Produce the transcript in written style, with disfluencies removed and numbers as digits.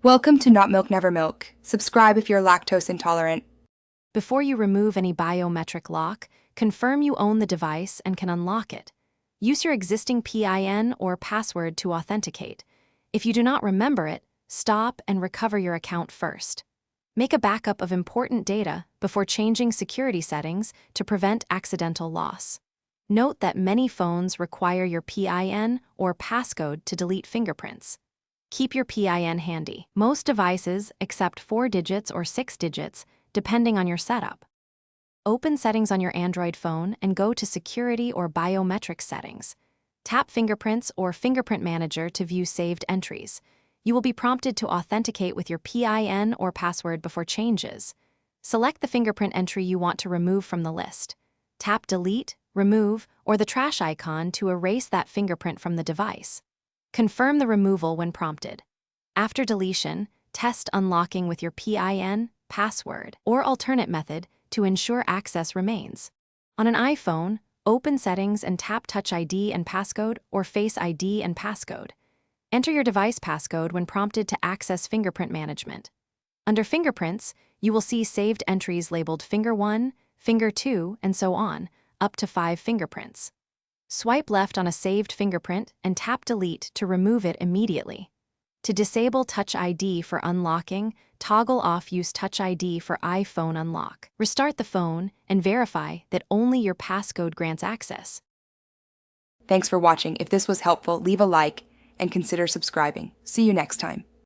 Welcome to Not Milk Never Milk. Subscribe if you're lactose intolerant. Before you remove any biometric lock, confirm you own the device and can unlock it. Use your existing PIN or password to authenticate. If you do not remember it, stop and recover your account first. Make a backup of important data before changing security settings to prevent accidental loss. Note that many phones require your PIN or passcode to delete fingerprints. Keep your PIN handy. Most devices accept 4 digits or 6 digits, depending on your setup. Open Settings on your Android phone and go to Security or Biometric Settings. Tap Fingerprints or Fingerprint Manager to view saved entries. You will be prompted to authenticate with your PIN or password before changes. Select the fingerprint entry you want to remove from the list. Tap Delete, Remove, or the trash icon to erase that fingerprint from the device. Confirm the removal when prompted. After deletion, test unlocking with your PIN, password, or alternate method to ensure access remains. On an iPhone, open Settings and tap Touch ID and Passcode or Face ID and Passcode. Enter your device passcode when prompted to access fingerprint management. Under Fingerprints, you will see saved entries labeled Finger 1, Finger 2, and so on, up to 5 fingerprints. Swipe left on a saved fingerprint and tap Delete to remove it immediately. To disable Touch ID for unlocking, toggle off Use Touch ID for iPhone unlock. Restart the phone and verify that only your passcode grants access. Thanks for watching. If this was helpful, leave a like and consider subscribing. See you next time.